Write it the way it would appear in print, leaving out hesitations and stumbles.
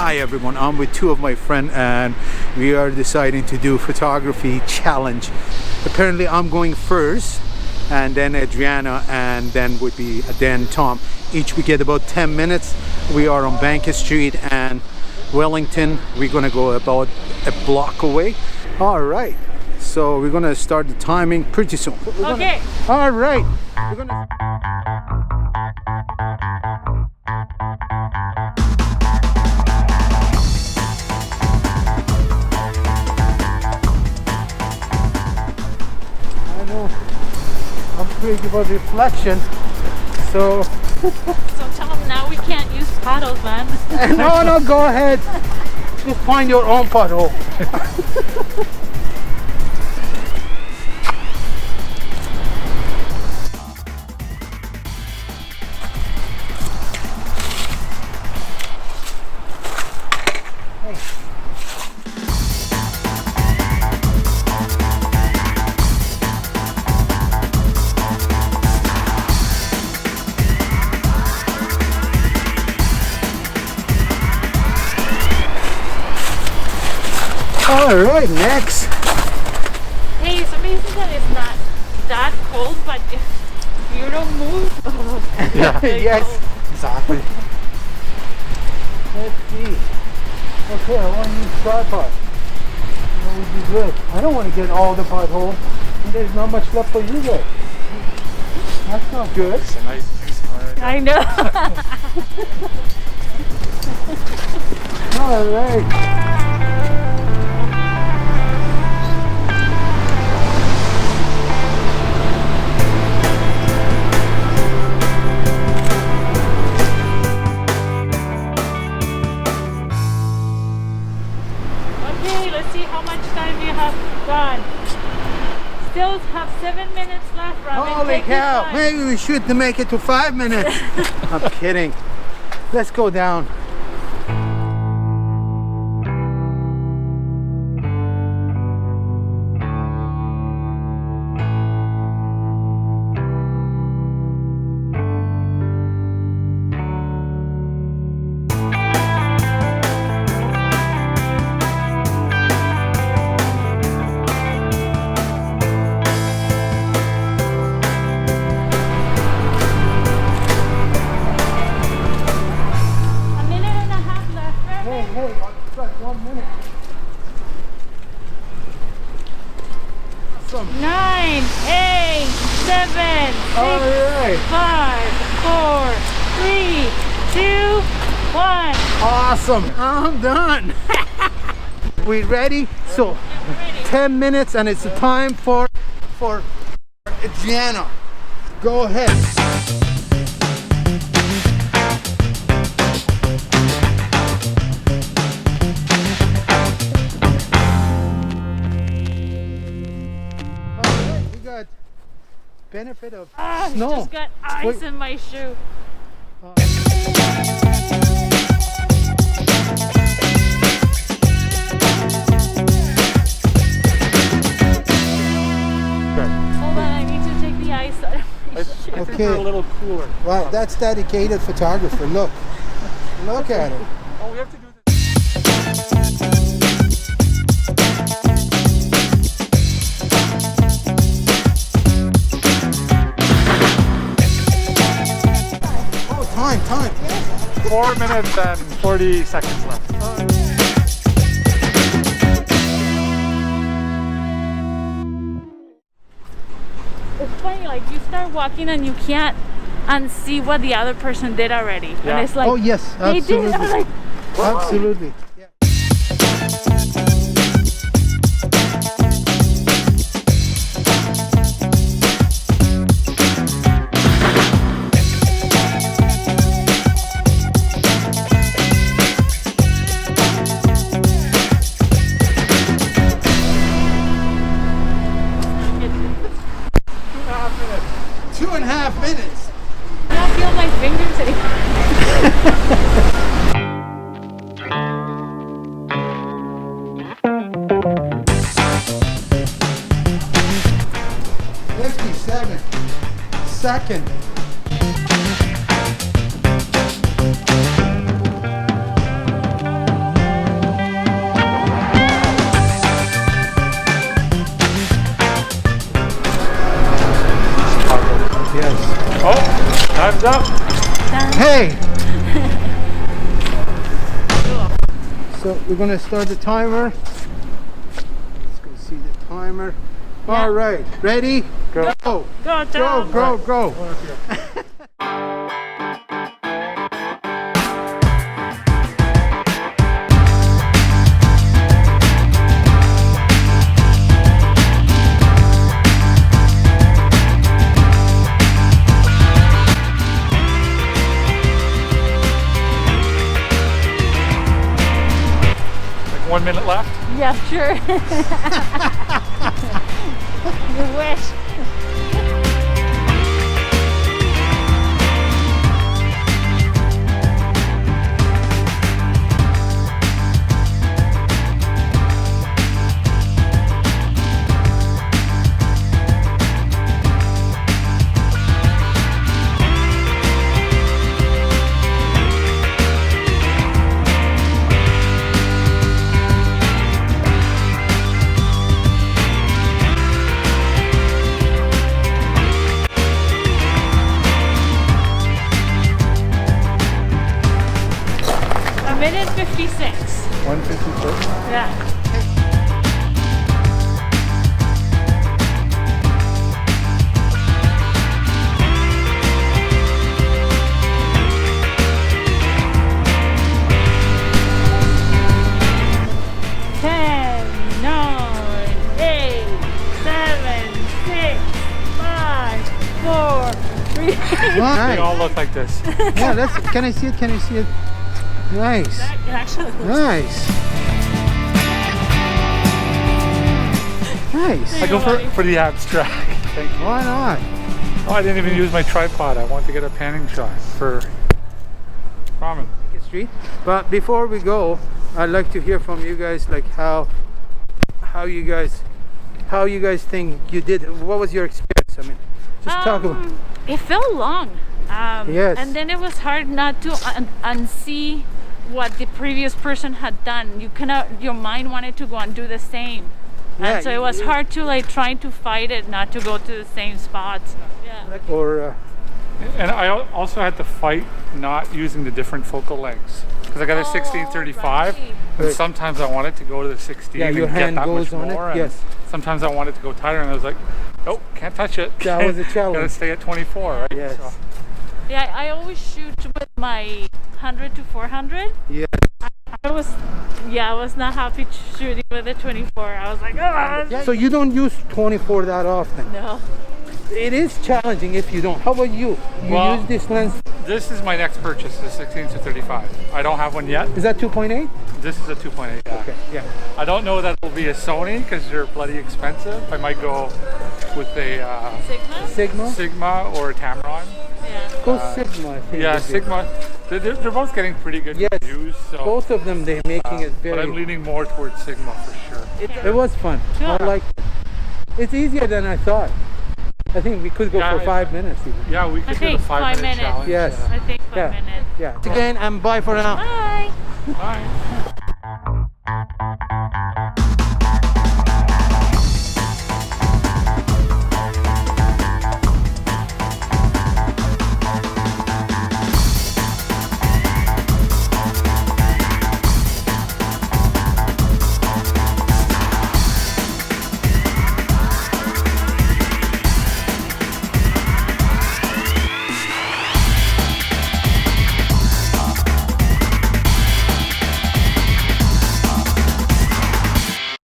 Hi everyone, I'm with two of my friends and we are deciding to do photography challenge. Apparently I'm going first and then Adriana and then would be Tom. Each we get about 10 minutes. We are on Bank Street and Wellington. We're gonna go about a block away. All right, so we're gonna start the timing pretty soon. Okay. All right. We're gonna... I'm crazy about reflection, so... So tell them now we can't use paddles, man. No, go ahead. Just find your own pothole. All right, next. Hey, somebody said that it's not that cold, but if you don't move, Yes, exactly. Let's see. Okay, I want to use tripod. That would be good. I don't want to get all the pothole. There's not much left for you guys. That's not good. It's a nice piece of I know. All right. Still have 7 minutes left, Ramin. Holy cow, maybe we should make it to 5 minutes. I'm kidding. Let's go down. Awesome. 9, 8, 7, 6, 5, 4, 3, 2, 1. Awesome. I'm done. We ready? So, Yeah, ready. 10 minutes and it's time for Adriana. Go ahead. Benefit of snow. I just got ice in my shoe. Hold on, I need to take the ice out of my shoe. I think we're a little cooler. Wow, that's dedicated photographer. Look at it. Oh, we have to do this. Time. 4 minutes and 40 seconds left. It's funny, like you start walking and you can't unsee what the other person did already. Yeah. And it's like, Oh yes, they did it. absolutely. I was like, Absolutely. Yeah. Two and a half minutes. I don't feel my fingers anymore. 57 seconds. Time's up. Hey! So we're gonna start the timer. Let's go see the timer. Yeah. All right, ready? Go. Go! Go, Go, Tom. go, go! Like 1 minute left. Yeah, sure. You wish. A minute 56. 156. Yeah. Ten, nine, 8, 7, 6, 5, 4, 3. They Nice. all look like this. Yeah, that's. Can I see it? Can I see it? Nice. That actually looks Nice. Nice. I go for the abstract. Thank you. Why not? Oh, I didn't even use my tripod. I want to get a panning shot for Ramin. Street. But before we go, I'd like to hear from you guys, like how you guys think you did. What was your experience? I mean, just talk about. It felt long. Yes. And then it was hard not to unsee what the previous person had done. You cannot. Your mind wanted to go and do the same. Yeah, And so it was you- hard to like try to fight it, not to go to the same spots. Yeah. Or And I also had to fight not using the different focal lengths because I got a 1635, right. and Right. sometimes I wanted to go to the 16 Yeah, and your get hand that goes much on it, more. And yes. sometimes I wanted to go tighter, and I was like, nope, can't touch it. That was a challenge. Gotta stay at 24, right? yes, So, Yeah, I always shoot with my 100 to 400. yeah. I was not happy shooting with the 24. I was like, oh, So you don't use 24 that often. no. It is challenging if you don't. How about you? You Well- use this lens. this is my next purchase, the 16 to 35. I don't have one yet. Is that 2.8? This is a 2.8. Yeah. Okay. Yeah. I don't know that it'll be a Sony because they're bloody expensive. I might go with a Sigma? Sigma. Sigma or a Tamron. Yeah. Go Sigma. I think Yeah, would be- Sigma. They're both getting pretty good Yes. reviews. So, Both of them, they're making it but I'm very. leaning more towards Sigma for sure. It was fun. I Yeah. like. It's easier than I thought. I think we could go Yeah, for 5 minutes. Even. Yeah, we could do the think 5 5 minute minutes. challenge. Yes. I think 5 Yeah. minutes. Yeah. Again, and bye for now. Bye. Bye.